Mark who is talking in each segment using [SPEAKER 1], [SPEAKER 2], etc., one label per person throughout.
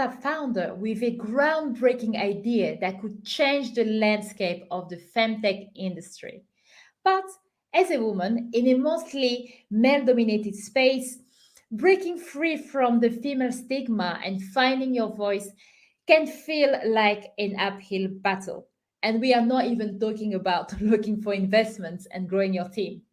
[SPEAKER 1] startup founder with a groundbreaking idea that could change the landscape of the FemTech industry. But as a woman in a mostly male dominated space, breaking free from the female stigma and finding your voice can feel like an uphill battle. And we are not even talking about looking for investments and growing your team.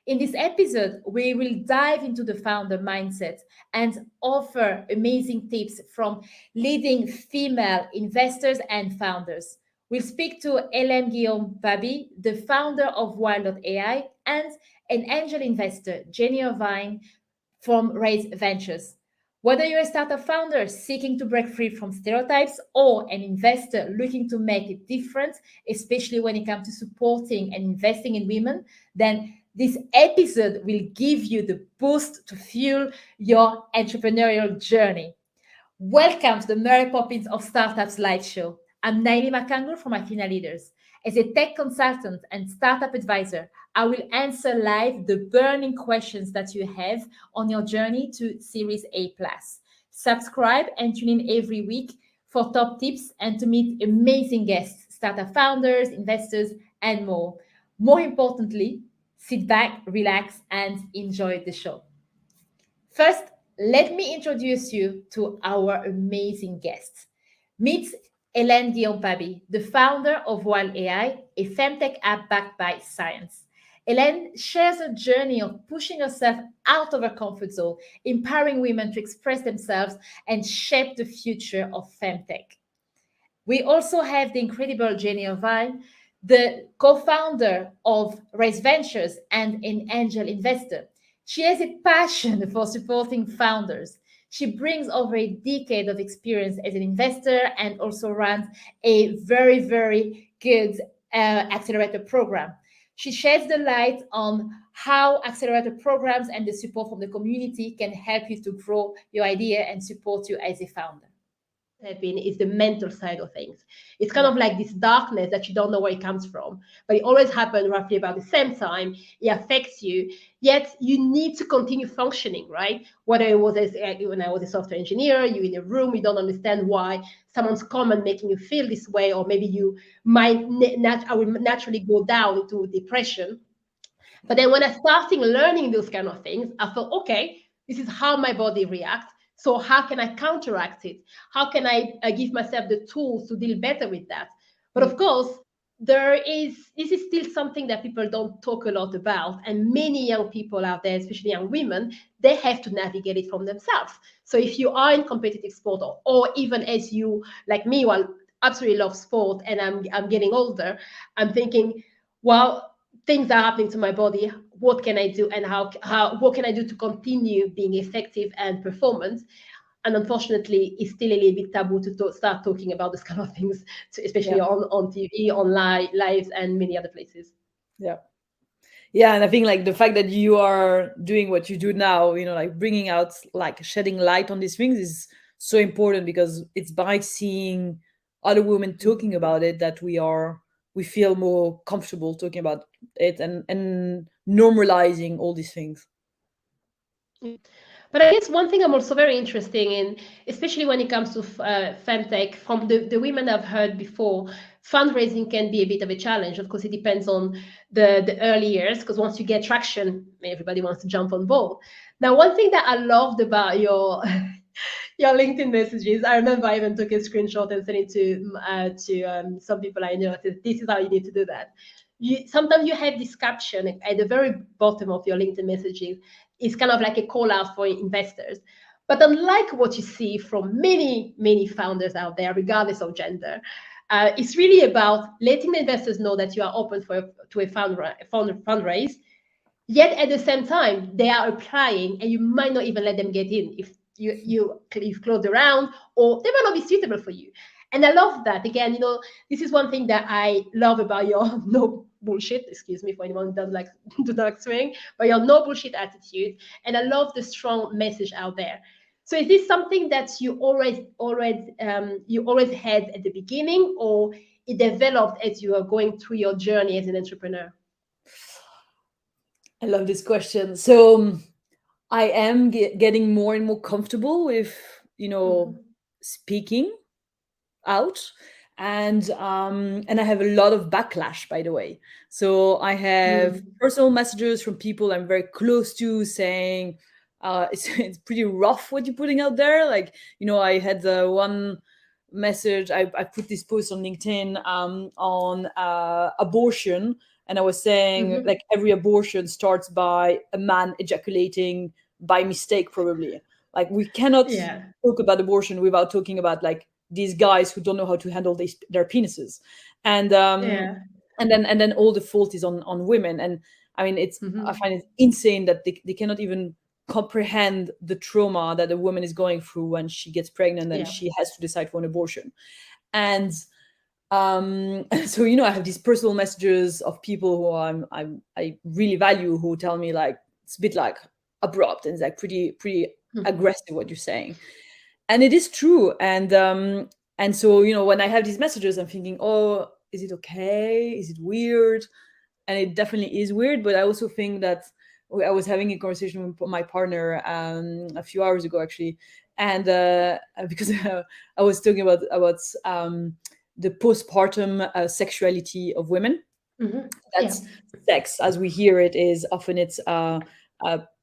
[SPEAKER 1] In this episode, we will dive into the founder mindset and offer amazing tips from leading female investors and founders. We'll speak to Hélène Guillaume Pabis, the founder of WILD.AI, and an angel investor, Jenny Ervine, from Raise Ventures. Whether you're a startup founder seeking to break free from stereotypes or an investor looking to make a difference, especially when it comes to supporting and investing in women, then this episode will give you the boost to fuel your entrepreneurial journey. Welcome to the Mary Poppins of Startups Live Show. I'm Naili Makangur from Athena Leaders. As a tech consultant and startup advisor, I will answer live the burning questions that you have on your journey to Series A+. Subscribe and tune in every week for top tips and to meet amazing guests, startup founders, investors, and more. More importantly, sit back, relax, and enjoy the show. First, let me introduce you to our amazing guests. Meet Hélène Guillaume Pabis, the founder of WILD.AI, a FemTech app backed by science. Hélène shares a journey of pushing herself out of her comfort zone, empowering women to express themselves and shape the future of FemTech. We also have the incredible Jenny Ervine, the co-founder of Raise Ventures and an angel investor. She has a passion for supporting founders. She brings over a decade of experience as an investor and also runs a very, very good accelerator program. She sheds the light on how accelerator programs and the support from the community can help you to grow your idea and support you as a founder.
[SPEAKER 2] Been is the mental side of things. It's kind of like this darkness that you don't know where it comes from, but it always happens roughly about the same time. It affects you, yet you need to continue functioning, right? Whether it was when I was a software engineer, you're in a room, you don't understand why someone's comment making you feel this way, or maybe you might I will naturally go down into depression. But then when I started learning those kind of things, I thought, okay, this is how my body reacts. So how can I counteract it? How can I give myself the tools to deal better with that? But of course, this is still something that people don't talk a lot about. And many young people out there, especially young women, they have to navigate it from themselves. So if you are in competitive sport, or even as you, like me, well, absolutely love sport and I'm getting older, I'm thinking, well, things are happening to my body. What can I do, and what can I do to continue being effective and performance? And unfortunately, it's still a little bit taboo to start talking about this kind of things, especially on TV, on lives, and many other places.
[SPEAKER 3] Yeah, and I think like the fact that you are doing what you do now, like bringing out, like shedding light on these things is so important, because it's by seeing other women talking about it that we feel more comfortable talking about it and normalizing all these things.
[SPEAKER 2] But I guess one thing I'm also very interested in, especially when it comes to FemTech, from the women I've heard before, fundraising can be a bit of a challenge. Of course, it depends on the early years, because once you get traction, everybody wants to jump on board. Now, one thing that I loved about your LinkedIn messages, I remember I even took a screenshot and sent it to some people I know. I said, this is how you need to do that. Sometimes you have this caption at the very bottom of your LinkedIn messages. It's kind of like a call out for investors. But unlike what you see from many, many founders out there, regardless of gender, it's really about letting the investors know that you are open to a fundraise. Yet at the same time, they are applying, and you might not even let them get in if you've closed the round, or they might not be suitable for you. And I love that. Again, this is one thing that I love about your no bullshit, excuse me for anyone who doesn't like to dark swing, but your no bullshit attitude. And I love the strong message out there. So is this something that you always had at the beginning, or it developed as you are going through your journey as an entrepreneur?
[SPEAKER 3] I love this question. So I am getting more and more comfortable with, speaking out, and I have a lot of backlash, by the way. So I have
[SPEAKER 2] Mm.
[SPEAKER 3] personal messages from people I'm very close to saying, it's pretty rough what you're putting out there. Like, I had one message. I put this post on LinkedIn on abortion, and I was saying,
[SPEAKER 2] Mm-hmm.
[SPEAKER 3] like, every abortion starts by a man ejaculating by mistake, probably. Like, we cannot
[SPEAKER 2] Yeah.
[SPEAKER 3] talk about abortion without talking about, like, these guys who don't know how to handle their penises, and
[SPEAKER 2] Yeah.
[SPEAKER 3] and then all the fault is on women. And I mean, I
[SPEAKER 2] Mm-hmm.
[SPEAKER 3] find it insane that they cannot even comprehend the trauma that a woman is going through when she gets pregnant and
[SPEAKER 2] Yeah.
[SPEAKER 3] she has to decide for an abortion. And so I have these personal messages of people who I really value, who tell me, like, it's a bit like abrupt, and it's like pretty
[SPEAKER 2] Mm-hmm.
[SPEAKER 3] aggressive what you're saying. And it is true. And so when I have these messages, I'm thinking, oh, is it okay, is it weird? And it definitely is weird. But I also think that I was having a conversation with my partner a few hours ago, actually, and because I was talking about the postpartum sexuality of women.
[SPEAKER 2] Mm-hmm. Yeah.
[SPEAKER 3] That's sex as we hear it is often it's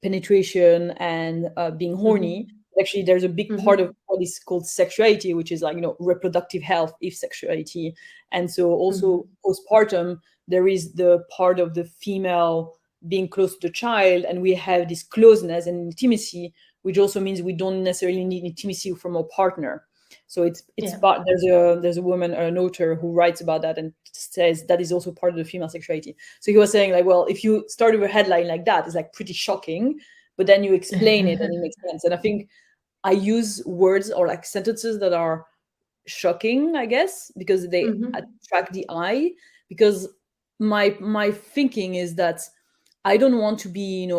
[SPEAKER 3] penetration and being horny.
[SPEAKER 2] Mm-hmm.
[SPEAKER 3] Actually, there's a big part of
[SPEAKER 2] Mm-hmm.
[SPEAKER 3] what is called sexuality, which is, like, reproductive health if sexuality. And so also
[SPEAKER 2] Mm-hmm.
[SPEAKER 3] postpartum, there is the part of the female being close to the child, and we have this closeness and intimacy, which also means we don't necessarily need intimacy from our partner. So it's
[SPEAKER 2] Yeah.
[SPEAKER 3] part, there's a woman, an author, who writes about that and says that is also part of the female sexuality. So he was saying, like, well, if you start with a headline like that, it's like pretty shocking, but then you explain it and it makes sense. And I think I use words or like sentences that are shocking, I guess, because they
[SPEAKER 2] Mm-hmm.
[SPEAKER 3] attract the eye. Because my thinking is that I don't want to be,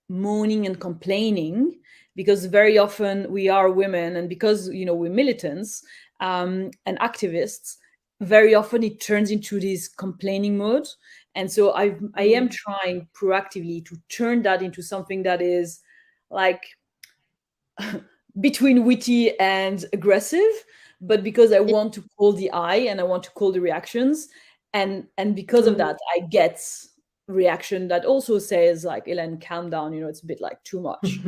[SPEAKER 3] moaning and complaining, because very often we are women, and because we're militants and activists, very often it turns into this complaining mode. And so I am
[SPEAKER 2] Mm.
[SPEAKER 3] trying proactively to turn that into something that is, like, between witty and aggressive, but because I want to call the eye and I want to call the reactions. And because of
[SPEAKER 2] Mm.
[SPEAKER 3] that, I get reaction that also says, like, Hélène, calm down, it's a bit like too much.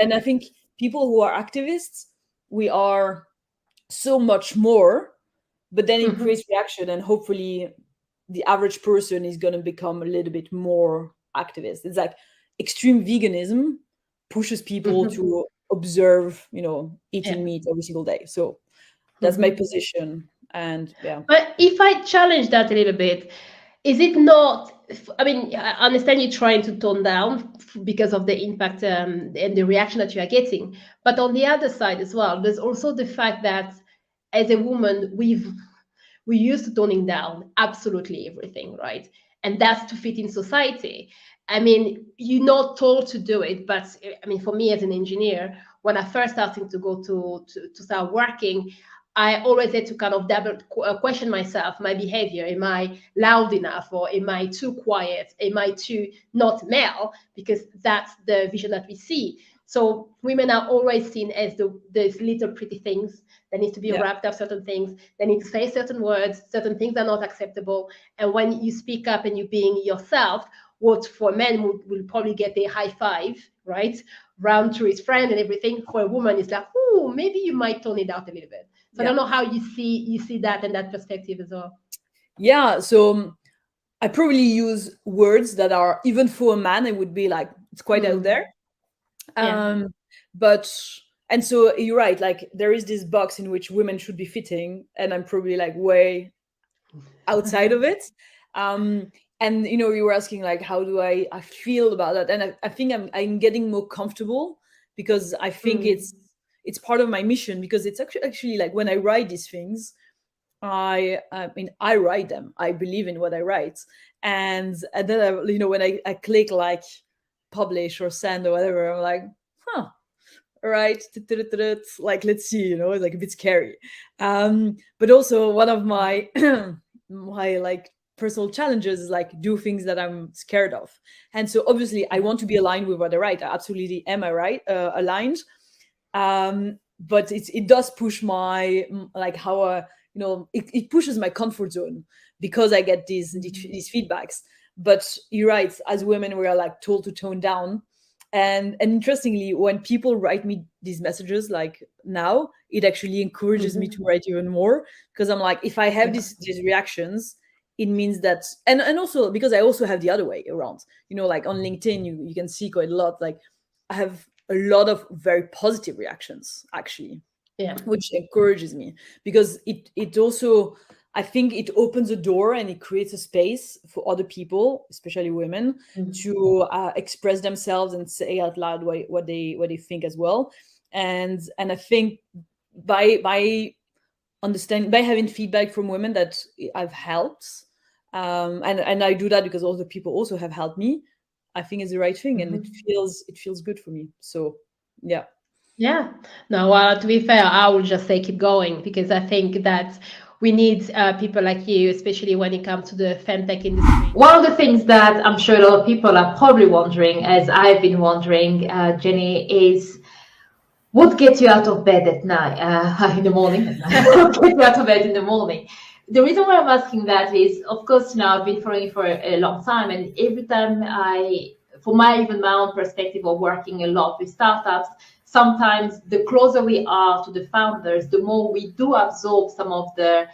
[SPEAKER 3] And I think people who are activists, we are so much more, but then it
[SPEAKER 2] Mhm.
[SPEAKER 3] creates reaction, and hopefully the average person is going to become a little bit more activist. It's like extreme veganism pushes people
[SPEAKER 2] Mhm.
[SPEAKER 3] to observe, eating
[SPEAKER 2] Yeah.
[SPEAKER 3] meat every single day. So that's my
[SPEAKER 2] Mhm.
[SPEAKER 3] position. And yeah.
[SPEAKER 2] But if I challenge that a little bit, is it not? I mean, I understand you're trying to tone down because of the impact and the reaction that you are getting. But on the other side as well, there's also the fact that as a woman, we're used to toning down absolutely everything, right? And that's to fit in society. I mean, you're not told to do it, but I mean, for me as an engineer, when I first started to go to start working, I always had to kind of question myself, my behavior. Am I loud enough, or am I too quiet? Am I too not male? Because that's the vision that we see. So women are always seen as those little pretty things that need to be
[SPEAKER 3] Yeah.
[SPEAKER 2] wrapped up, certain things. They need to say certain words, certain things are not acceptable. And when you speak up and you're being yourself, what for men will probably get a high five, right? Round to his friend and everything. For a woman, it's like, oh, maybe you might tone it out a little bit. So I
[SPEAKER 3] Yeah.
[SPEAKER 2] don't know how you see that and that perspective as well.
[SPEAKER 3] Yeah. So I probably use words that are, even for a man, it would be like, it's quite out there.
[SPEAKER 2] Mm. Yeah.
[SPEAKER 3] Um, but and so you're right, like, there is this box in which women should be fitting, and I'm probably like way outside of it. Um, and you were asking, like, how do I feel about that? And I think I'm getting more comfortable, because I think it's
[SPEAKER 2] Mm.
[SPEAKER 3] it's part of my mission, because it's actually like, when I write these things, I mean, I write them. I believe in what I write, and then when I click, like, publish or send or whatever, I'm like, huh, all right, like, let's see, it's like a bit scary. But also, one of my my, like, personal challenges is, like, do things that I'm scared of. And so obviously I
[SPEAKER 2] Yeah.
[SPEAKER 3] want to be aligned with what I write. I absolutely am, I right aligned. but it does push my like how it pushes my comfort zone because I get these feedbacks. But you're right, as women we are like told to tone down. And interestingly, when people write me these messages like now, it actually encourages me to write even more, because I'm like, if I have these reactions, it means that, and also because I also have the other way around, like on LinkedIn you can see quite a lot, like I have a lot of very positive reactions actually,
[SPEAKER 2] Yeah.
[SPEAKER 3] which encourages me, because it also, I think it opens a door and it creates a space for other people, especially women, to express themselves and say out loud what they think as well. And I think by understanding, by having feedback from women that I've helped, and I do that because all the people also have helped me, I think it's the right thing, and it feels good for me. So yeah.
[SPEAKER 2] Yeah. No, well, to be fair, I will just say keep going, because I think that we need people like you, especially when it comes to the femtech industry. One of the things that I'm sure a lot of people are probably wondering, as I've been wondering, Jenny, is what gets you out of bed at night, in the morning? What gets you out of bed in the morning? The reason why I'm asking that is, of course, I've been following you for a long time, and every time from even my own perspective of working a lot with startups, sometimes the closer we are to the founders, the more we do absorb some of the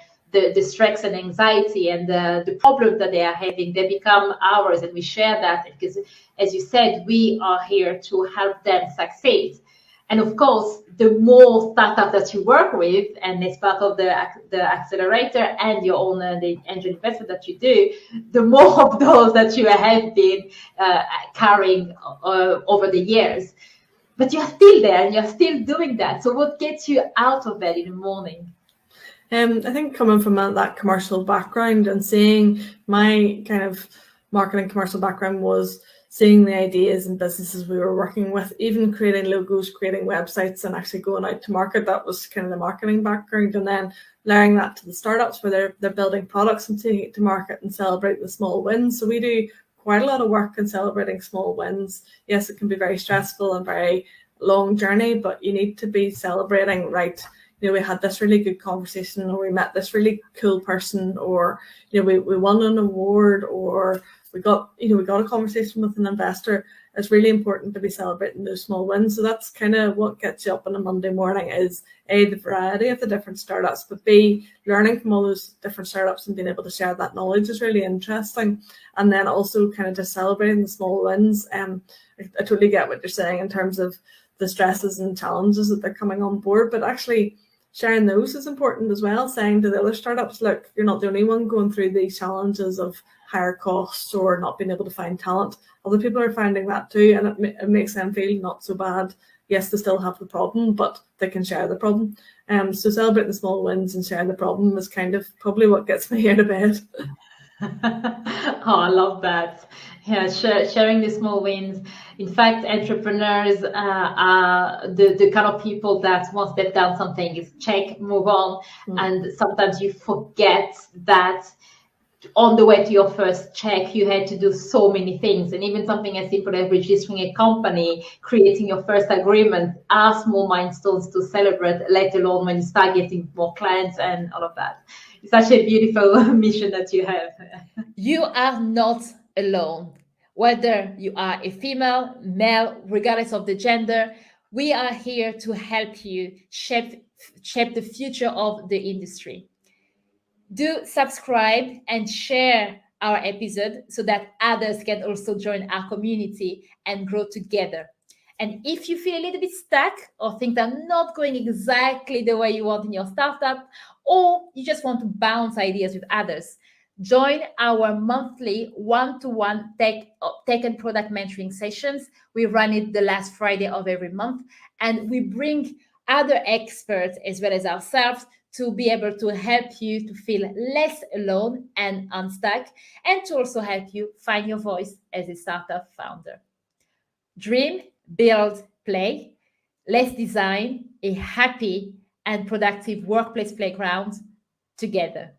[SPEAKER 2] stress and anxiety and the problems that they are having. They become ours, and we share that because, as you said, we are here to help them succeed. And of course, the more startups that you work with, and as part of the accelerator and your own the angel investment that you do, the more of those that you have been carrying over the years. But you're still there and you're still doing that. So what gets you out of bed in the morning?
[SPEAKER 4] I think coming from that commercial background and seeing my kind of marketing commercial background was seeing the ideas and businesses we were working with, even creating logos, creating websites, and actually going out to market. That was kind of the marketing background, and then layering that to the startups where they're building products and taking it to market and celebrate the small wins. So we do quite a lot of work in celebrating small wins. Yes, it can be very stressful and very long journey, but you need to be celebrating, right? We had this really good conversation, or we met this really cool person, or we won an award, or we got a conversation with an investor. It's really important to be celebrating those small wins. So that's kind of what gets you up on a Monday morning, is A, the variety of the different startups, but B, learning from all those different startups and being able to share that knowledge is really interesting. And then also kind of just celebrating the small wins. I totally get what you're saying in terms of the stresses and challenges that they're coming on board, but actually sharing those is important as well, saying to the other startups, look, you're not the only one going through these challenges of higher costs or not being able to find talent. Other people are finding that too, and it makes them feel not so bad. Yes, they still have the problem, but they can share the problem. So celebrating the small wins and sharing the problem is kind of probably what gets me out of bed.
[SPEAKER 2] Oh, I love that. Yeah, sharing the small wins. In fact, entrepreneurs are the kind of people that once they've done something is check, move on. And sometimes you forget that on the way to your first check, you had to do so many things. And even something as simple as registering a company, creating your first agreement, are small milestones to celebrate, let alone when you start getting more clients and all of that. It's such a beautiful mission that you have.
[SPEAKER 1] You are not alone. Whether you are a female, male, regardless of the gender, we are here to help you shape the future of the industry. Do subscribe and share our episode so that others can also join our community and grow together. And if you feel a little bit stuck or things are not going exactly the way you want in your startup, or you just want to bounce ideas with others, join our monthly one-to-one tech and product mentoring sessions. We run it the last Friday of every month, and we bring other experts as well as ourselves to be able to help you to feel less alone and unstuck, and to also help you find your voice as a startup founder. Dream, build, play. Let's design a happy and productive workplace playground together.